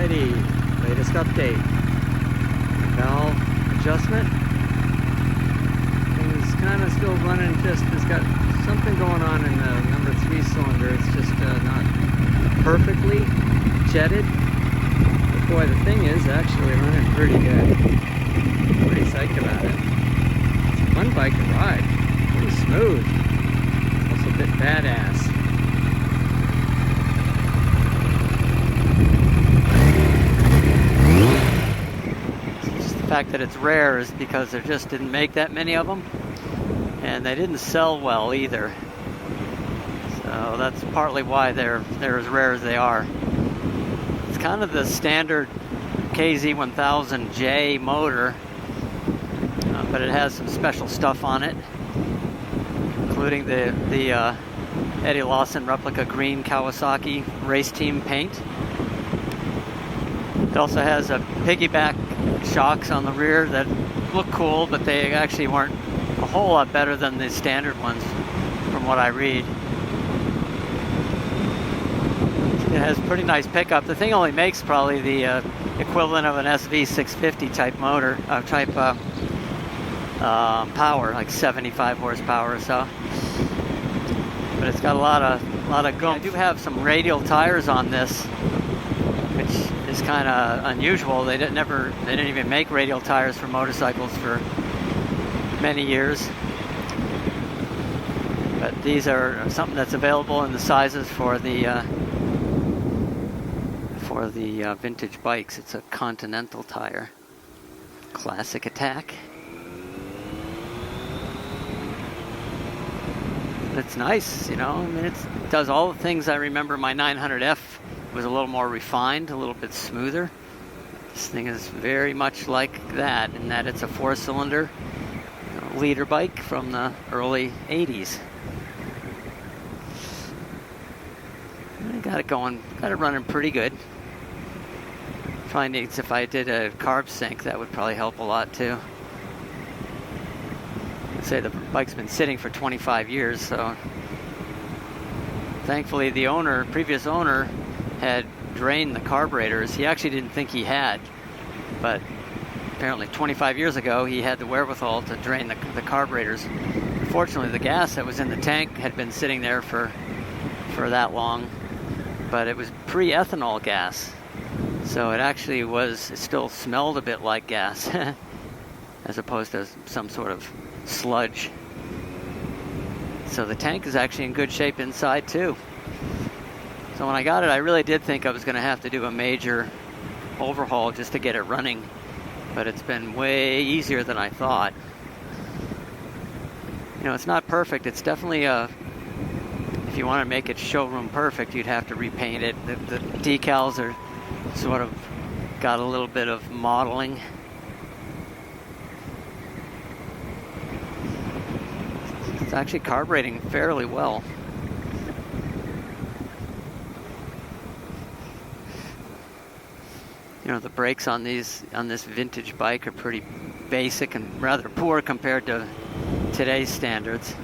Alrighty, latest update. Valve adjustment. Things kind of still running, it's got something going on in the number 3 cylinder. It's just not perfectly jetted. But boy, the thing is actually running pretty good. Pretty psyched about it. It's a fun bike to ride. Pretty smooth. Also a bit badass. The fact that it's rare is because there just didn't make that many of them, and they didn't sell well either. So that's partly why they're as rare as they are. It's kind of the standard KZ1000J motor, but it has some special stuff on it, including the Eddie Lawson Replica green Kawasaki race team paint. It also has a piggyback shocks on the rear that look cool, but they actually weren't a whole lot better than the standard ones from what I read. It has pretty nice pickup. The thing only makes probably the equivalent of an SV650 type motor, power, like 75 horsepower or so. But it's got a lot of goomph. I do have some Radial tires on this, which is kind of unusual. They didn't even make Radial tires for motorcycles for many years. But these are something that's available in the sizes for the vintage bikes. It's a Continental tire, classic attack. It's nice, you know. I mean, it does all the things I remember my 900F was a little more refined, a little bit smoother. This thing is very much like that, in that it's a 4-cylinder leader bike from the early 80s. I got it going, got it running pretty good. Finding if I did a carb sync, that would probably help a lot too. I'd say the bike's been sitting for 25 years, so thankfully the previous owner had drained the carburetors. He actually didn't think he had, but apparently 25 years ago he had the wherewithal to drain the carburetors. Unfortunately, the gas that was in the tank had been sitting there for that long, but it was pre-ethanol gas, so it still smelled a bit like gas as opposed to some sort of sludge. So the tank is actually in good shape inside too. So when I got it, I really did think I was going to have to do a major overhaul just to get it running, but it's been way easier than I thought. You know, it's not perfect. It's definitely if you want to make it showroom perfect, you'd have to repaint it. The decals are sort of got a little bit of modeling. It's actually carbureting fairly well. You know, the brakes on this vintage bike are pretty basic and rather poor compared to today's standards.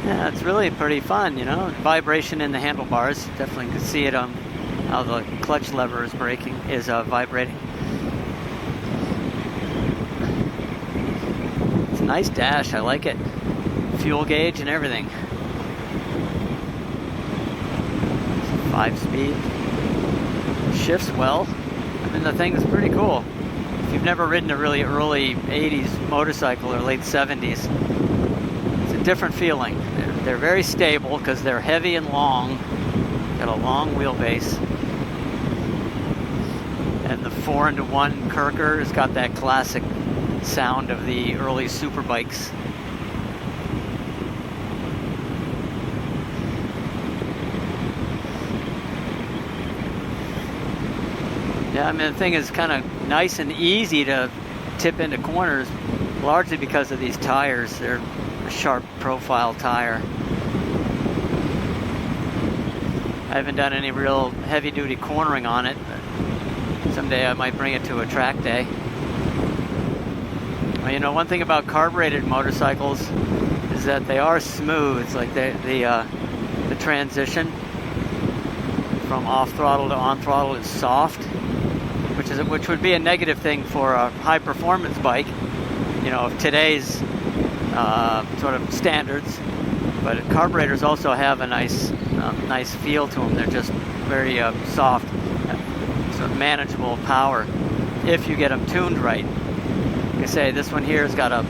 Yeah, it's really pretty fun, you know. Vibration in the handlebars. Definitely can see it on how the clutch lever is vibrating. It's a nice dash. I like it. Fuel gauge and everything. 5-speed. Shifts well. I mean, the thing is pretty cool. If you've never ridden a really early 80s motorcycle or late 70s, it's a different feeling. They're very stable because they're heavy and long. Got a long wheelbase. And the 4-into-1 Kirker has got that classic sound of the early superbikes. Yeah, I mean, the thing is kind of nice and easy to tip into corners, largely because of these tires. They're a sharp profile tire. I haven't done any real heavy-duty cornering on it, but someday I might bring it to a track day. Well, you know, one thing about carbureted motorcycles is that they are smooth. It's like the transition from off throttle to on throttle is soft, which would be a negative thing for a high performance bike, you know, of today's sort of standards. But carburetors also have a nice feel to them. They're just very soft, sort of manageable power if you get them tuned right. Like I say, this one here has got I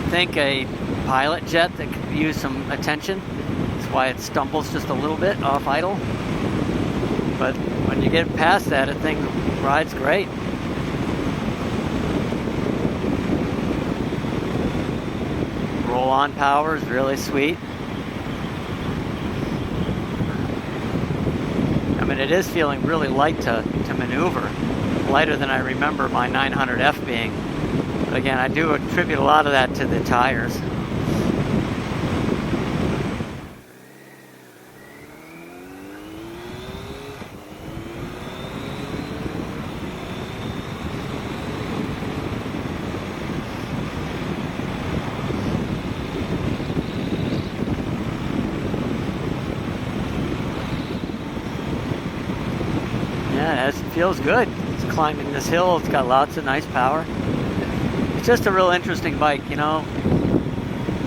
think a pilot jet that could use some attention. That's why it stumbles just a little bit off idle. But when you get past that, the thing rides great. Roll-on power is really sweet. I mean, it is feeling really light to maneuver, lighter than I remember my 900F being. But again, I do attribute a lot of that to the tires. Yeah, it feels good. It's climbing this hill. It's got lots of nice power. It's just a real interesting bike, you know.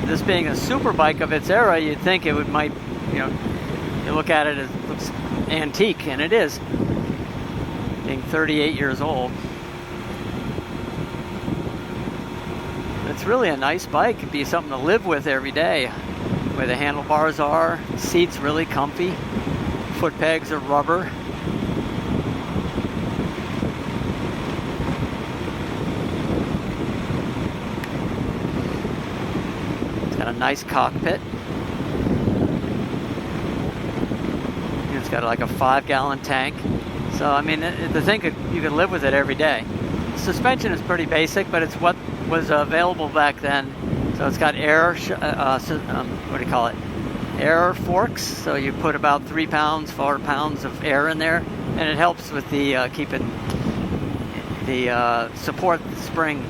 This being a super bike of its era, you'd think it might, you know, you look at it, it looks antique, and it is. Being 38 years old. It's really a nice bike. It'd be something to live with every day. Where the handlebars are, seat's really comfy, foot pegs are rubber. Got a nice cockpit. It's got like a 5-gallon tank. So I mean, the thing you could live with it every day. Suspension is pretty basic, but it's what was available back then. So it's got air, what do you call it? Air forks. So you put about 3 pounds, 4 pounds of air in there, and it helps with the keeping the support the spring.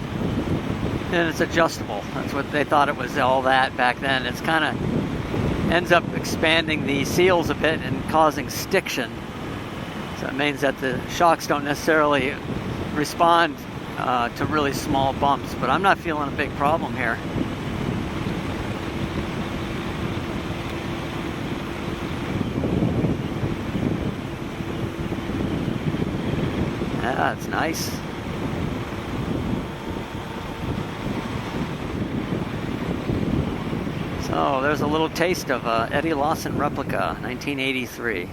And it's adjustable. That's what they thought it was, all that back then. It's kind of ends up expanding the seals a bit and causing stiction. So it means that the shocks don't necessarily respond to really small bumps, but I'm not feeling a big problem here. Yeah, it's nice. So there's a little taste of Eddie Lawson Replica, 1983.